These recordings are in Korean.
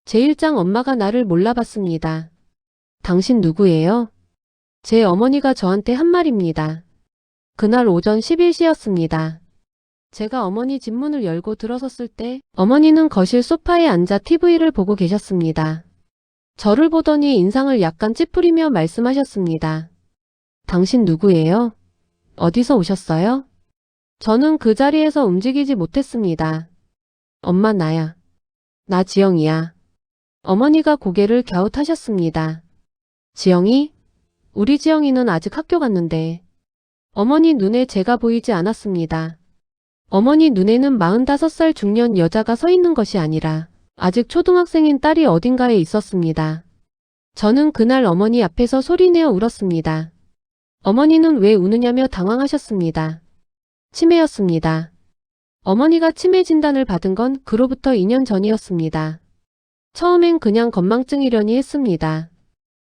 제1장 엄마가 나를 몰라봤습니다. 당신 누구예요? 제 어머니가 저한테 한 말입니다. 그날 오전 11시였습니다. 제가 어머니 집 문을 열고 들어섰을 때 어머니는 거실 소파에 앉아 TV를 보고 계셨습니다. 저를 보더니 인상을 약간 찌푸리며 말씀하셨습니다. 당신 누구예요? 어디서 오셨어요? 저는 그 자리에서 움직이지 못했습니다. 엄마 나야. 나 지영이야. 어머니가 고개를 갸웃하셨습니다. 지영이? 우리 지영이는 아직 학교 갔는데. 어머니 눈에 제가 보이지 않았습니다. 어머니 눈에는 45살 중년 여자가 서 있는 것이 아니라 아직 초등학생인 딸이 어딘가에 있었습니다. 저는 그날 어머니 앞에서 소리내어 울었습니다. 어머니는 왜 우느냐며 당황하셨습니다. 치매였습니다. 어머니가 치매 진단을 받은 건 그로부터 2년 전이었습니다. 처음엔 그냥 건망증이려니 했습니다.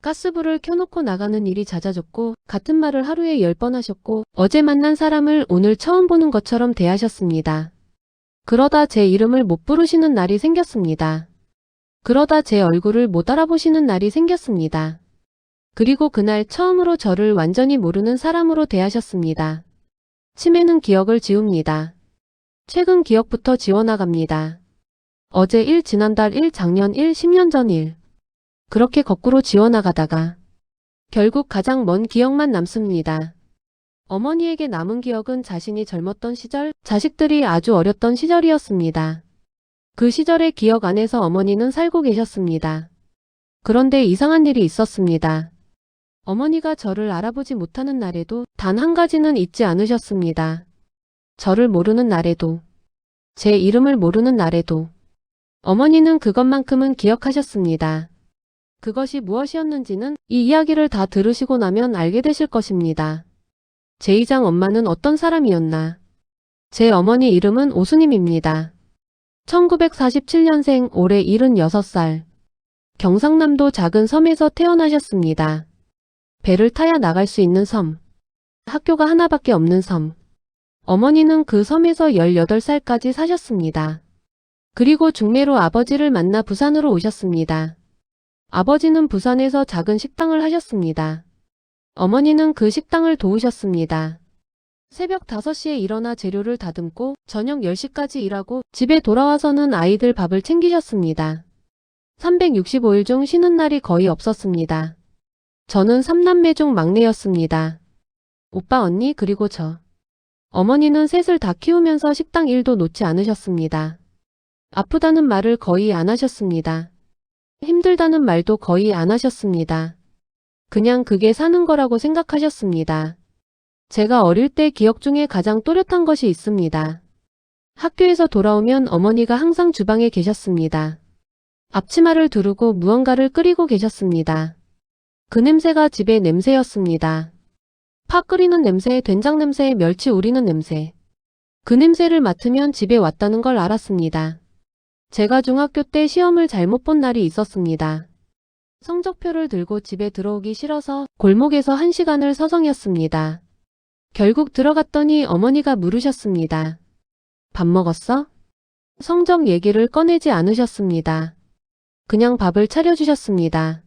가스불을 켜놓고 나가는 일이 잦아졌고 같은 말을 하루에 10번 하셨고 어제 만난 사람을 오늘 처음 보는 것처럼 대하셨습니다. 그러다 제 이름을 못 부르시는 날이 생겼습니다. 그러다 제 얼굴을 못 알아보시는 날이 생겼습니다. 그리고 그날 처음으로 저를 완전히 모르는 사람으로 대하셨습니다. 치매는 기억을 지웁니다. 최근 기억부터 지워나갑니다. 어제 1, 지난달 1, 작년 1, 10년 전 1. 그렇게 거꾸로 지워나가다가 결국 가장 먼 기억만 남습니다. 어머니에게 남은 기억은 자신이 젊었던 시절, 자식들이 아주 어렸던 시절이었습니다. 그 시절의 기억 안에서 어머니는 살고 계셨습니다. 그런데 이상한 일이 있었습니다. 어머니가 저를 알아보지 못하는 날에도 단 한 가지는 잊지 않으셨습니다. 저를 모르는 날에도, 제 이름을 모르는 날에도 어머니는 그것만큼은 기억하셨습니다. 그것이 무엇이었는지는 이 이야기를 다 들으시고 나면 알게 되실 것입니다. 제2장 엄마는 어떤 사람이었나? 제 어머니 이름은 오수님입니다. 1947년생 올해 76살. 경상남도 작은 섬에서 태어나셨습니다. 배를 타야 나갈 수 있는 섬. 학교가 하나밖에 없는 섬. 어머니는 그 섬에서 18살까지 사셨습니다. 그리고 중매로 아버지를 만나 부산으로 오셨습니다. 아버지는 부산에서 작은 식당을 하셨습니다. 어머니는 그 식당을 도우셨습니다. 새벽 5시에 일어나 재료를 다듬고 저녁 10시까지 일하고 집에 돌아와서는 아이들 밥을 챙기셨습니다. 365일 중 쉬는 날이 거의 없었습니다. 저는 3남매 중 막내였습니다. 오빠, 언니, 그리고 저. 어머니는 셋을 다 키우면서 식당 일도 놓지 않으셨습니다. 아프다는 말을 거의 안 하셨습니다. 힘들다는 말도 거의 안 하셨습니다. 그냥 그게 사는 거라고 생각하셨습니다. 제가 어릴 때 기억 중에 가장 또렷한 것이 있습니다. 학교에서 돌아오면 어머니가 항상 주방에 계셨습니다. 앞치마를 두르고 무언가를 끓이고 계셨습니다. 그 냄새가 집의 냄새였습니다. 파 끓이는 냄새, 된장 냄새, 멸치 우리는 냄새. 그 냄새를 맡으면 집에 왔다는 걸 알았습니다. 제가 중학교 때 시험을 잘못 본 날이 있었습니다. 성적표를 들고 집에 들어오기 싫어서 골목에서 1시간을 서성였습니다. 결국 들어갔더니 어머니가 물으셨습니다. 밥 먹었어? 성적 얘기를 꺼내지 않으셨습니다. 그냥 밥을 차려주셨습니다.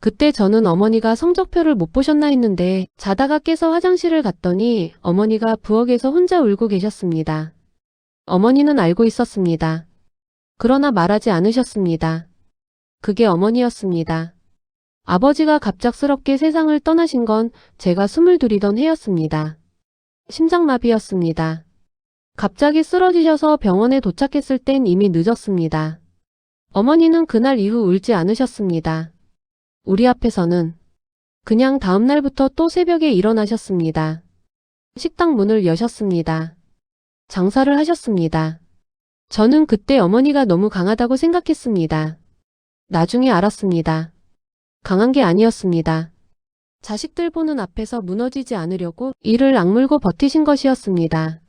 그때 저는 어머니가 성적표를 못 보셨나 했는데 자다가 깨서 화장실을 갔더니 어머니가 부엌에서 혼자 울고 계셨습니다. 어머니는 알고 있었습니다. 그러나 말하지 않으셨습니다. 그게 어머니였습니다. 아버지가 갑작스럽게 세상을 떠나신 건 제가 22이던 해였습니다. 심장마비였습니다. 갑자기 쓰러지셔서 병원에 도착했을 땐 이미 늦었습니다. 어머니는 그날 이후 울지 않으셨습니다. 우리 앞에서는. 그냥 다음 날부터 또 새벽에 일어나셨습니다. 식당 문을 여셨습니다. 장사를 하셨습니다. 저는 그때 어머니가 너무 강하다고 생각했습니다. 나중에 알았습니다. 강한 게 아니었습니다. 자식들 보는 앞에서 무너지지 않으려고 이를 악물고 버티신 것이었습니다.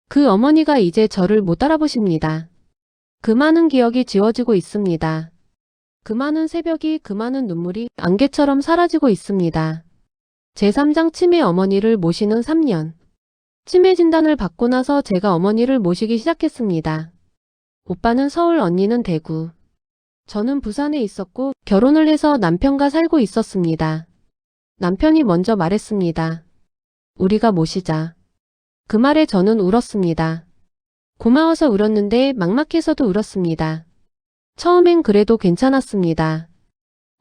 그 어머니가 이제 저를 못 알아보십니다. 그 많은 기억이 지워지고 있습니다. 그 많은 새벽이, 그 많은 눈물이 안개처럼 사라지고 있습니다. 제3장 치매 어머니를 모시는 3년. 치매 진단을 받고 나서 제가 어머니를 모시기 시작했습니다. 오빠는 서울, 언니는 대구. 저는 부산에 있었고 결혼을 해서 남편과 살고 있었습니다. 남편이 먼저 말했습니다. 우리가 모시자. 그 말에 저는 울었습니다. 고마워서 울었는데 막막해서도 울었습니다. 처음엔 그래도 괜찮았습니다.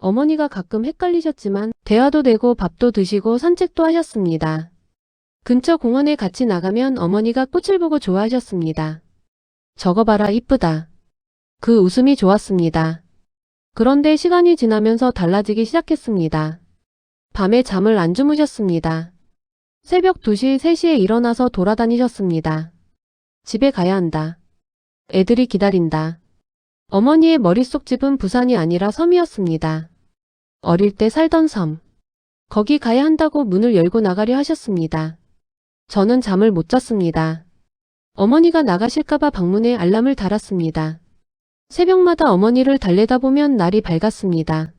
어머니가 가끔 헷갈리셨지만 대화도 되고 밥도 드시고 산책도 하셨습니다. 근처 공원에 같이 나가면 어머니가 꽃을 보고 좋아하셨습니다. 저거 봐라 이쁘다. 그 웃음이 좋았습니다. 그런데 시간이 지나면서 달라지기 시작했습니다. 밤에 잠을 안 주무셨습니다. 새벽 2시, 3시에 일어나서 돌아다니셨습니다. 집에 가야 한다. 애들이 기다린다. 어머니의 머릿속 집은 부산이 아니라 섬이었습니다. 어릴 때 살던 섬. 거기 가야 한다고 문을 열고 나가려 하셨습니다. 저는 잠을 못 잤습니다. 어머니가 나가실까봐 방문에 알람을 달았습니다. 새벽마다 어머니를 달래다보면 날이 밝았습니다.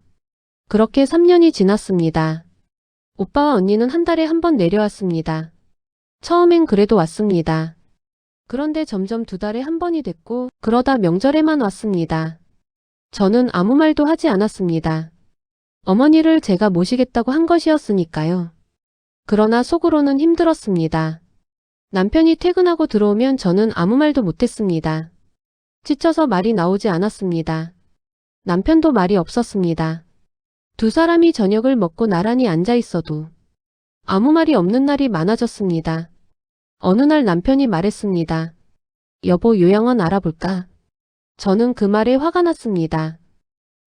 그렇게 3년이 지났습니다. 오빠와 언니는 한 달에 한 번 내려왔습니다. 처음엔 그래도 왔습니다. 그런데 점점 2달에 한 번이 됐고 그러다 명절에만 왔습니다. 저는 아무 말도 하지 않았습니다. 어머니를 제가 모시겠다고 한 것이었으니까요. 그러나 속으로는 힘들었습니다. 남편이 퇴근하고 들어오면 저는 아무 말도 못했습니다. 지쳐서 말이 나오지 않았습니다. 남편도 말이 없었습니다. 두 사람이 저녁을 먹고 나란히 앉아 있어도 아무 말이 없는 날이 많아졌습니다. 어느 날 남편이 말했습니다. 여보, 요양원 알아볼까? 저는 그 말에 화가 났습니다.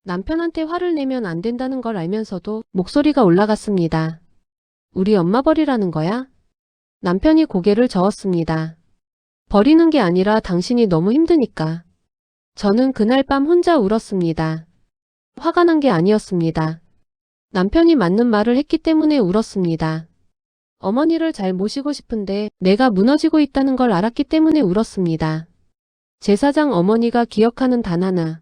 남편한테 화를 내면 안 된다는 걸 알면서도 목소리가 올라갔습니다. 우리 엄마 버리라는 거야? 남편이 고개를 저었습니다. 버리는 게 아니라 당신이 너무 힘드니까. 저는 그날 밤 혼자 울었습니다. 화가 난 게 아니었습니다. 남편이 맞는 말을 했기 때문에 울었습니다. 어머니를 잘 모시고 싶은데 내가 무너지고 있다는 걸 알았기 때문에 울었습니다. 제사장 어머니가 기억하는 단 하나.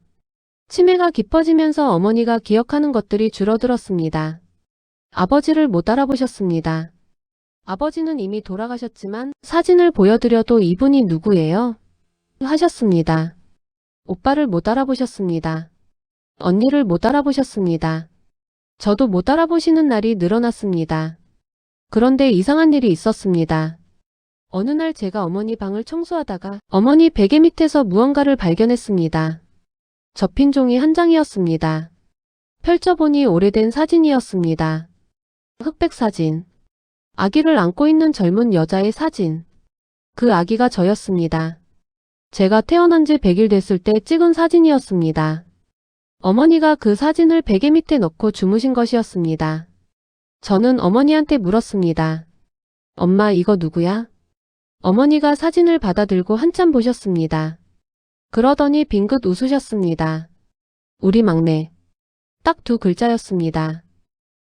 치매가 깊어지면서 어머니가 기억하는 것들이 줄어들었습니다. 아버지를 못 알아보셨습니다. 아버지는 이미 돌아가셨지만 사진을 보여드려도 이분이 누구예요? 하셨습니다. 오빠를 못 알아보셨습니다. 언니를 못 알아보셨습니다. 저도 못 알아보시는 날이 늘어났습니다. 그런데 이상한 일이 있었습니다. 어느 날 제가 어머니 방을 청소하다가 어머니 베개 밑에서 무언가를 발견했습니다. 접힌 종이 한 장이었습니다. 펼쳐보니 오래된 사진이었습니다. 흑백 사진. 아기를 안고 있는 젊은 여자의 사진. 그 아기가 저였습니다. 제가 태어난 지 100일 됐을 때 찍은 사진이었습니다. 어머니가 그 사진을 베개 밑에 넣고 주무신 것이었습니다. 저는 어머니한테 물었습니다. 엄마, 이거 누구야? 어머니가 사진을 받아들고 한참 보셨습니다. 그러더니 빙긋 웃으셨습니다. 우리 막내. 딱 2글자였습니다.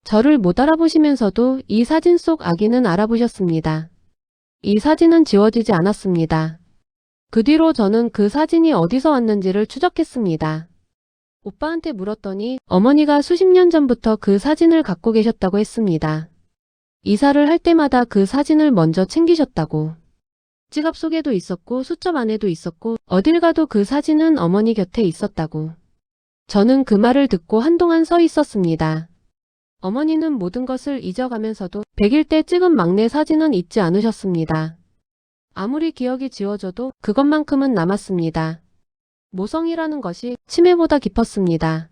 저를 못 알아보시면서도 이 사진 속 아기는 알아보셨습니다. 이 사진은 지워지지 않았습니다. 그 뒤로 저는 그 사진이 어디서 왔는지를 추적했습니다. 오빠한테 물었더니 어머니가 수십 년 전부터 그 사진을 갖고 계셨다고 했습니다. 이사를 할 때마다 그 사진을 먼저 챙기셨다고. 지갑 속에도 있었고 수첩 안에도 있었고 어딜 가도 그 사진은 어머니 곁에 있었다고. 저는 그 말을 듣고 한동안 서 있었습니다. 어머니는 모든 것을 잊어가면서도 100일 때 찍은 막내 사진은 잊지 않으셨습니다. 아무리 기억이 지워져도 그것만큼은 남았습니다. 모성이라는 것이 치매보다 깊었습니다.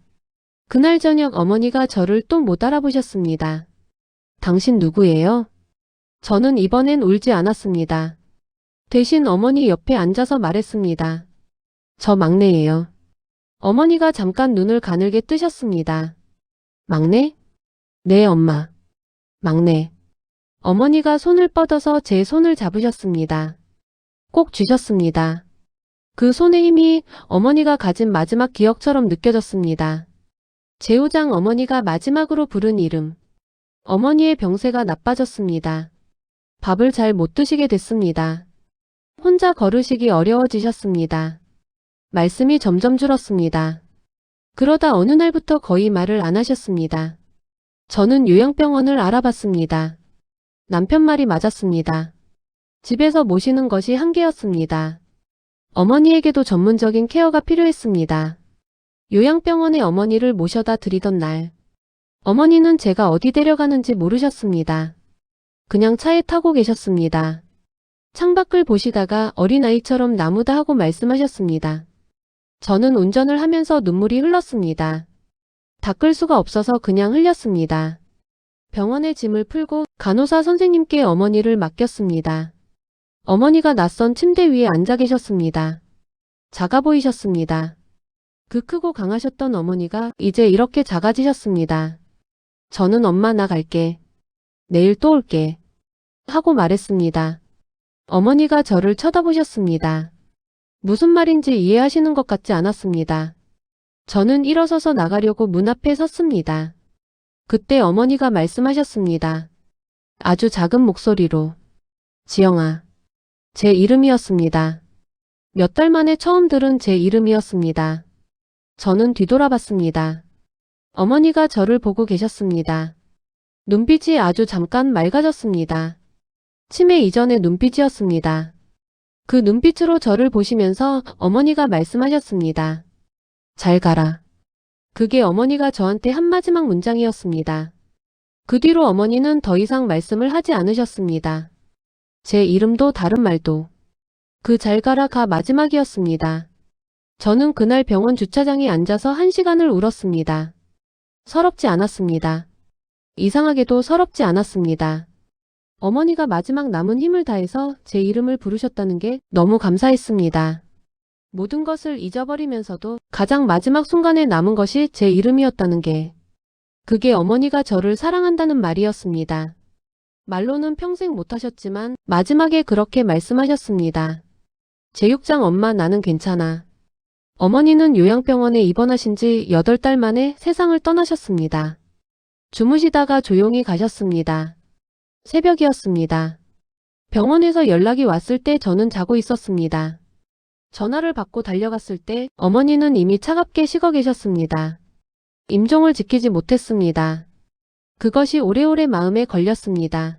그날 저녁 어머니가 저를 또 못 알아보셨습니다. 당신 누구예요? 저는 이번엔 울지 않았습니다. 대신 어머니 옆에 앉아서 말했습니다. 저 막내예요. 어머니가 잠깐 눈을 가늘게 뜨셨습니다. 막내? 네, 엄마. 막내. 어머니가 손을 뻗어서 제 손을 잡으셨습니다. 꼭 쥐셨습니다. 그 손의 힘이 어머니가 가진 마지막 기억처럼 느껴졌습니다. 제후장 어머니가 마지막으로 부른 이름. 어머니의 병세가 나빠졌습니다. 밥을 잘 못 드시게 됐습니다. 혼자 걸으시기 어려워지셨습니다. 말씀이 점점 줄었습니다. 그러다 어느 날부터 거의 말을 안 하셨습니다. 저는 요양병원을 알아봤습니다. 남편 말이 맞았습니다. 집에서 모시는 것이 한계였습니다. 어머니에게도 전문적인 케어가 필요했습니다. 요양병원에 어머니를 모셔다 드리던 날, 어머니는 제가 어디 데려가는지 모르셨습니다. 그냥 차에 타고 계셨습니다. 창밖을 보시다가 어린아이처럼 나무다 하고 말씀하셨습니다. 저는 운전을 하면서 눈물이 흘렀습니다. 닦을 수가 없어서 그냥 흘렸습니다. 병원에 짐을 풀고 간호사 선생님께 어머니를 맡겼습니다. 어머니가 낯선 침대 위에 앉아 계셨습니다. 작아 보이셨습니다. 그 크고 강하셨던 어머니가 이제 이렇게 작아지셨습니다. 저는 엄마 나 갈게. 내일 또 올게. 하고 말했습니다. 어머니가 저를 쳐다보셨습니다. 무슨 말인지 이해하시는 것 같지 않았습니다. 저는 일어서서 나가려고 문 앞에 섰습니다. 그때 어머니가 말씀하셨습니다. 아주 작은 목소리로. 지영아. 제 이름이었습니다. 몇 달 만에 처음 들은 제 이름이었습니다. 저는 뒤돌아봤습니다. 어머니가 저를 보고 계셨습니다. 눈빛이 아주 잠깐 맑아졌습니다. 치매 이전의 눈빛이었습니다. 그 눈빛으로 저를 보시면서 어머니가 말씀하셨습니다. 잘 가라. 그게 어머니가 저한테 한 마지막 문장이었습니다. 그 뒤로 어머니는 더 이상 말씀을 하지 않으셨습니다. 제 이름도 다른 말도. 그 잘 가라가 마지막이었습니다. 저는 그날 병원 주차장에 앉아서 1시간을 울었습니다. 서럽지 않았습니다. 이상하게도 서럽지 않았습니다. 어머니가 마지막 남은 힘을 다해서 제 이름을 부르셨다는 게 너무 감사했습니다. 모든 것을 잊어버리면서도 가장 마지막 순간에 남은 것이 제 이름이었다는 게, 그게 어머니가 저를 사랑한다는 말이었습니다. 말로는 평생 못하셨지만 마지막에 그렇게 말씀하셨습니다. 제6장 엄마 나는 괜찮아. 어머니는 요양병원에 입원하신 지 8달 만에 세상을 떠나셨습니다. 주무시다가 조용히 가셨습니다. 새벽이었습니다. 병원에서 연락이 왔을 때 저는 자고 있었습니다. 전화를 받고 달려갔을 때 어머니는 이미 차갑게 식어 계셨습니다. 임종을 지키지 못했습니다. 그것이 오래오래 마음에 걸렸습니다.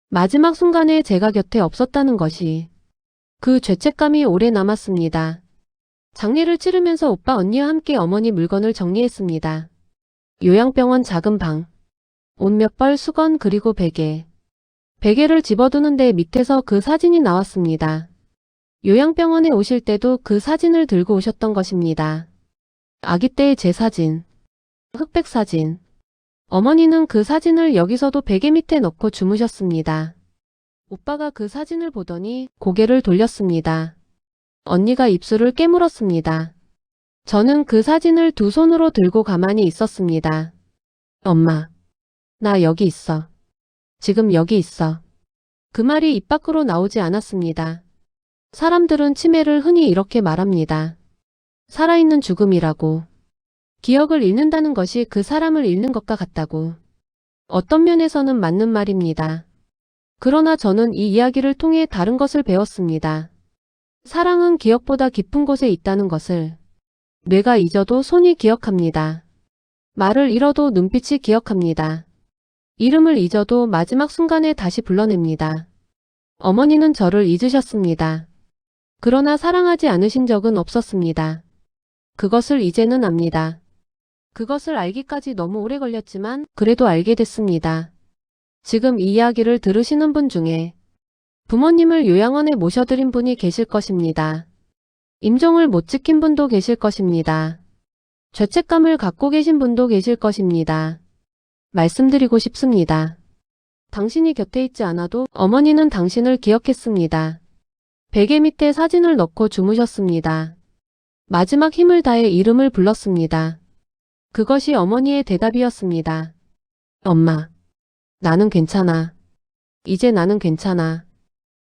마지막 순간에 제가 곁에 없었다는 것이, 그 죄책감이 오래 남았습니다. 장례를 치르면서 오빠 언니와 함께 어머니 물건을 정리했습니다. 요양병원 작은 방, 옷 몇 벌, 수건 그리고 베개. 베개를 집어두는데 밑에서 그 사진이 나왔습니다. 요양병원에 오실 때도 그 사진을 들고 오셨던 것입니다. 아기 때의 제 사진. 흑백 사진. 어머니는 그 사진을 여기서도 베개 밑에 넣고 주무셨습니다. 오빠가 그 사진을 보더니 고개를 돌렸습니다. 언니가 입술을 깨물었습니다. 저는 그 사진을 두 손으로 들고 가만히 있었습니다. 엄마. 나 여기 있어. 지금 여기 있어. 그 말이 입 밖으로 나오지 않았습니다. 사람들은 치매를 흔히 이렇게 말합니다. 살아있는 죽음이라고. 기억을 잃는다는 것이 그 사람을 잃는 것과 같다고. 어떤 면에서는 맞는 말입니다. 그러나 저는 이 이야기를 통해 다른 것을 배웠습니다. 사랑은 기억보다 깊은 곳에 있다는 것을. 뇌가 잊어도 손이 기억합니다. 말을 잃어도 눈빛이 기억합니다. 이름을 잊어도 마지막 순간에 다시 불러냅니다. 어머니는 저를 잊으셨습니다. 그러나 사랑하지 않으신 적은 없었습니다. 그것을 이제는 압니다. 그것을 알기까지 너무 오래 걸렸지만 그래도 알게 됐습니다. 지금 이 이야기를 들으시는 분 중에 부모님을 요양원에 모셔드린 분이 계실 것입니다. 임종을 못 지킨 분도 계실 것입니다. 죄책감을 갖고 계신 분도 계실 것입니다. 말씀드리고 싶습니다. 당신이 곁에 있지 않아도 어머니는 당신을 기억했습니다. 베개 밑에 사진을 넣고 주무셨습니다. 마지막 힘을 다해 이름을 불렀습니다. 그것이 어머니의 대답이었습니다. 엄마. 나는 괜찮아. 이제 나는 괜찮아.